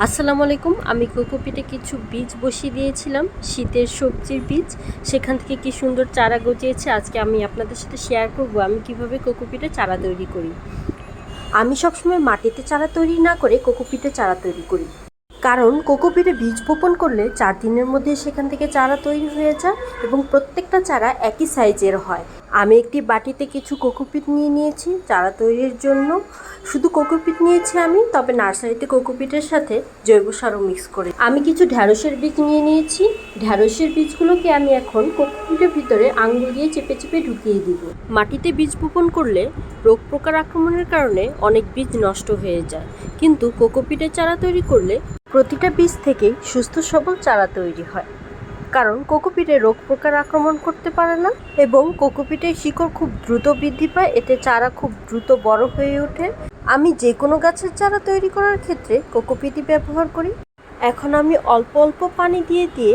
আসসালামু আলাইকুম। আমি কোকোপিটে কিছু বীজ বসিয়ে দিয়েছিলাম, শীতের সবজির বীজ। সেখান থেকে কি সুন্দর চারা গজিয়েছে। আজকে আমি আপনাদের সাথে শেয়ার করব আমি কিভাবে কোকোপিটে চারা তৈরি করি। আমি সবসময় মাটিতে চারা তৈরি না করে কোকোপিটে চারা তৈরি করি, কারণ কোকোপিটে বীজ বপন করলে 4 দিনের মধ্যে সেখান থেকে চারা তৈরি হয়ে যায় এবং প্রত্যেকটা চারা একই সাইজের হয়। আমি একটি বাটিতে কিছু কোকোপিট নিয়ে নিয়েছি চারা তৈরির জন্য। শুধু কোকোপিট নিয়েছি আমি, তবে নার্সারিতে কোকোপিটের সাথে জৈব সারও মিক্স করে। আমি কিছু ঢ্যাঁড়সের বীজ নিয়ে নিয়েছি। ঢ্যাঁড়সের বীজগুলোকে আমি এখন কোকোপিটের ভিতরে আঙুল দিয়ে চেপে চেপে ঢুকিয়ে দিব। মাটিতে বীজ বপন করলে রোগ পোকার আক্রমণের কারণে অনেক বীজ নষ্ট হয়ে যায়, কিন্তু কোকোপিটের চারা তৈরি করলে প্রতিটা বীজ থেকেই সুস্থ সবল চারা তৈরি হয়, কারণ কোকোপিটে রোগ পোকার আক্রমণ করতে পারে না এবং কোকোপিটের শিকড় খুব দ্রুত বৃদ্ধি পায়। এতে চারা খুব দ্রুত বড় হয়ে ওঠে। আমি যে কোনো গাছের চারা তৈরি করার ক্ষেত্রে কোকোপিটই ব্যবহার করি। এখন আমি অল্প অল্প পানি দিয়ে দিয়ে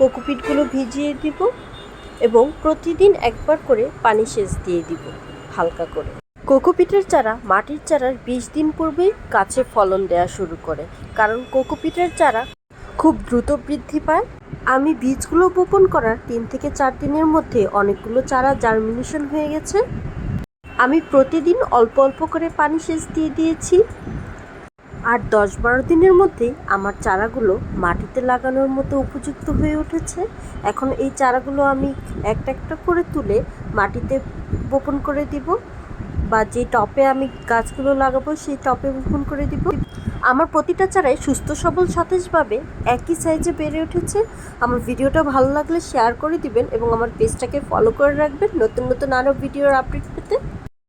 কোকোপিটগুলো ভিজিয়ে দিব এবং প্রতিদিন একবার করে পানি সেচ দিয়ে দিব হালকা করে। কোকোপিটের চারা মাটির চারার 20 দিন পূর্বেই গাছে ফলন দেওয়া শুরু করে, কারণ কোকোপিটের চারা খুব দ্রুত বৃদ্ধি পায়। আমি বীজগুলো বপন করার 3 থেকে 4 দিনের মধ্যে অনেকগুলো চারা জার্মিনেশন হয়ে গেছে। আমি প্রতিদিন অল্প অল্প করে পানি সেচ দিয়ে দিয়েছি, আর 10-12 দিনের মধ্যেই আমার চারাগুলো মাটিতে লাগানোর মতো উপযুক্ত হয়ে উঠেছে। এখন এই চারাগুলো আমি একটা একটা করে তুলে মাটিতে বপন করে দিব, বা যে টপে আমি গাছগুলো লাগাবো সেই টপে বপন করে দিব। আমার প্রতিটা চারাই সুস্থ সবল সতেজভাবে একই সাইজে বেড়ে উঠেছে। আমার ভিডিওটা ভালো লাগলে শেয়ার করে দিবেন এবং আমার পেজটাকে ফলো করে রাখবেন নতুন নতুন আরও ভিডিওর আপডেট পেতে।